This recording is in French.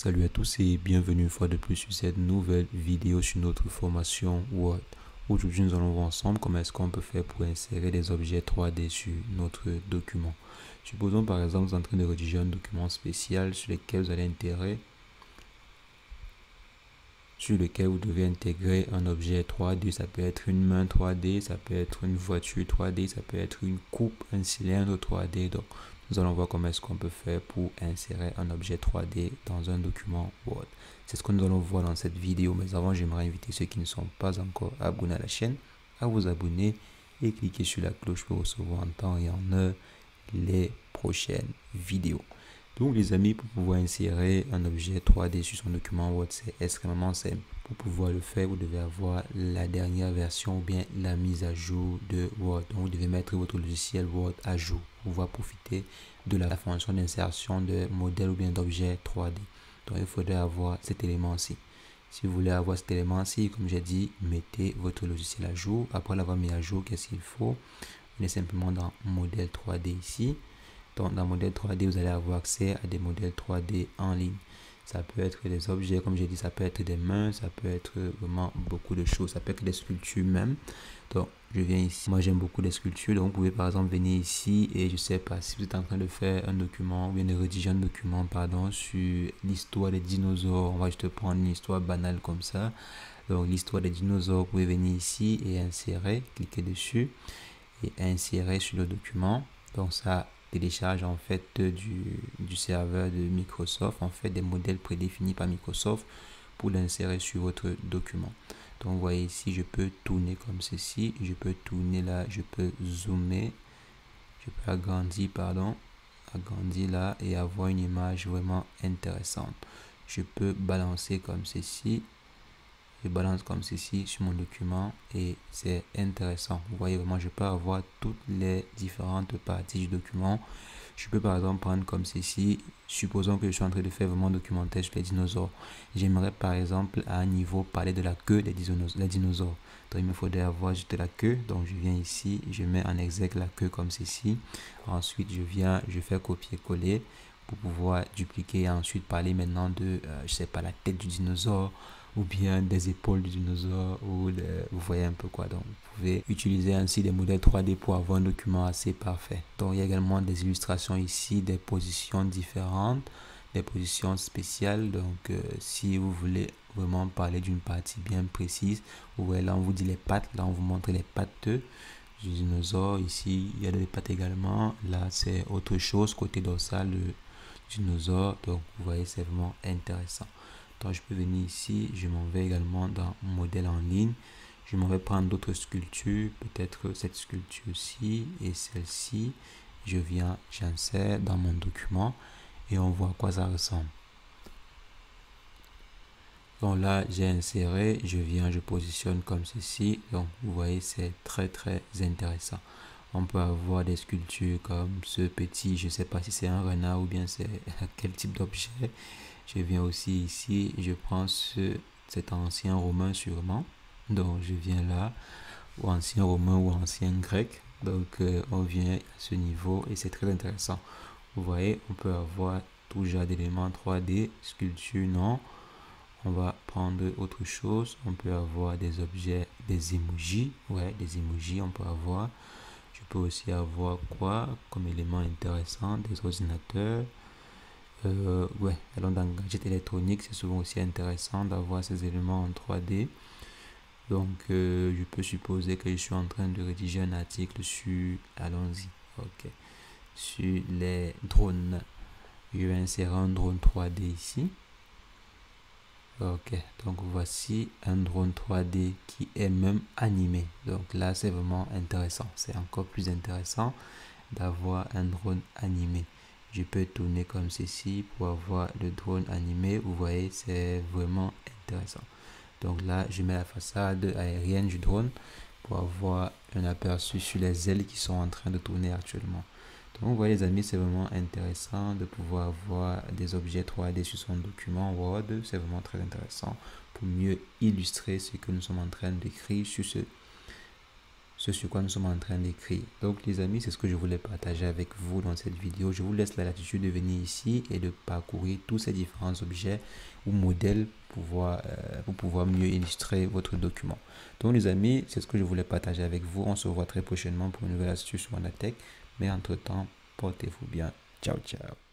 Salut à tous et bienvenue une fois de plus sur cette nouvelle vidéo sur notre formation Word. Aujourd'hui, nous allons voir ensemble comment est-ce qu'on peut faire pour insérer des objets 3D sur notre document. Supposons par exemple que vous êtes en train de rédiger un document spécial sur lequel vous devez intégrer un objet 3D. Ça peut être une main 3D, ça peut être une voiture 3D, ça peut être une coupe, un cylindre 3D. Donc, nous allons voir comment est-ce qu'on peut faire pour insérer un objet 3D dans un document Word. C'est ce que nous allons voir dans cette vidéo. Mais avant, j'aimerais inviter ceux qui ne sont pas encore abonnés à la chaîne à vous abonner et cliquer sur la cloche pour recevoir en temps et en heure les prochaines vidéos. Donc les amis, pour pouvoir insérer un objet 3D sur son document Word, c'est extrêmement simple. Pour pouvoir le faire, vous devez avoir la dernière version ou bien la mise à jour de Word. Donc vous devez mettre votre logiciel Word à jour pour pouvoir profiter de la fonction d'insertion de modèle ou bien d'objet 3D. Donc il faudrait avoir cet élément-ci. Si vous voulez avoir cet élément-ci, comme j'ai dit, mettez votre logiciel à jour. Après l'avoir mis à jour, qu'est-ce qu'il faut? On est simplement dans modèle 3D ici. Donc, dans modèle 3D, vous allez avoir accès à des modèles 3D en ligne. Ça peut être des objets, comme j'ai dit, ça peut être des mains, ça peut être vraiment beaucoup de choses. Ça peut être des sculptures même. Donc, je viens ici. Moi, j'aime beaucoup les sculptures. Donc, vous pouvez par exemple venir ici et je sais pas si vous êtes en train de faire un document ou bien de rédiger un document, pardon, sur l'histoire des dinosaures. On va juste prendre une histoire banale comme ça. Donc, l'histoire des dinosaures, vous pouvez venir ici et insérer, cliquer dessus et insérer sur le document. Donc, ça télécharge en fait du serveur de Microsoft, en fait des modèles prédéfinis par Microsoft pour l'insérer sur votre document. Donc vous voyez ici, je peux tourner comme ceci, je peux tourner là, je peux zoomer, je peux agrandir là et avoir une image vraiment intéressante. Je peux balancer comme ceci. Je balance comme ceci sur mon document et c'est intéressant. Vous voyez vraiment, je peux avoir toutes les différentes parties du document. Je peux par exemple prendre comme ceci. Supposons que je suis en train de faire vraiment un documentaire sur les dinosaures. J'aimerais par exemple à un niveau parler de la queue des dinosaures. Donc il me faudrait avoir juste la queue. Donc je viens ici, je mets en exec la queue comme ceci. Ensuite je fais copier-coller pour pouvoir dupliquer et ensuite parler maintenant de, je sais pas, la tête du dinosaure ou bien des épaules du dinosaure ou vous voyez un peu quoi. Donc vous pouvez utiliser ainsi des modèles 3D pour avoir un document assez parfait. Donc il y a également des illustrations ici, des positions différentes, des positions spéciales. Donc si vous voulez vraiment parler d'une partie bien précise, vous voyez là on vous dit les pattes, là on vous montre les pattes du dinosaure. Ici il y a des pattes également, là c'est autre chose, côté dorsal du dinosaure. Donc vous voyez, c'est vraiment intéressant. Donc je peux venir ici, je m'en vais également dans modèle en ligne. Je m'en vais prendre d'autres sculptures, peut-être cette sculpture-ci et celle-ci. Je viens, j'insère dans mon document et on voit à quoi ça ressemble. Donc là, j'ai inséré, je viens, je positionne comme ceci. Donc vous voyez, c'est très intéressant. On peut avoir des sculptures comme ce petit, je ne sais pas si c'est un renard ou bien c'est quel type d'objet. Je viens aussi ici, je prends cet ancien romain sûrement. Donc je viens là, ou ancien romain ou ancien grec. Donc on vient à ce niveau et c'est très intéressant. Vous voyez, on peut avoir tout genre d'éléments 3D, sculpture non. On va prendre autre chose. On peut avoir des objets, des emojis. Ouais, des emojis on peut avoir. Je peux aussi avoir quoi comme élément intéressant, des ordinateurs. Ouais, alors dans le gadget électronique, c'est souvent aussi intéressant d'avoir ces éléments en 3D. Donc, je peux supposer que je suis en train de rédiger un article sur, allons-y, ok, sur les drones. Je vais insérer un drone 3D ici. Ok, donc voici un drone 3D qui est même animé. Donc là, c'est vraiment intéressant. C'est encore plus intéressant d'avoir un drone animé. Je peux tourner comme ceci pour avoir le drone animé. Vous voyez, c'est vraiment intéressant. Donc là, je mets la façade aérienne du drone pour avoir un aperçu sur les ailes qui sont en train de tourner actuellement. Donc vous voyez les amis, c'est vraiment intéressant de pouvoir avoir des objets 3D sur son document Word. C'est vraiment très intéressant pour mieux illustrer ce que nous sommes en train d'écrire sur ce ce sur quoi nous sommes en train d'écrire. Donc les amis, c'est ce que je voulais partager avec vous dans cette vidéo. Je vous laisse la latitude de venir ici et de parcourir tous ces différents objets ou modèles pour pouvoir mieux illustrer votre document. Donc les amis, c'est ce que je voulais partager avec vous. On se revoit très prochainement pour une nouvelle astuce sur Wanatech. Mais entre-temps, portez-vous bien. Ciao, ciao.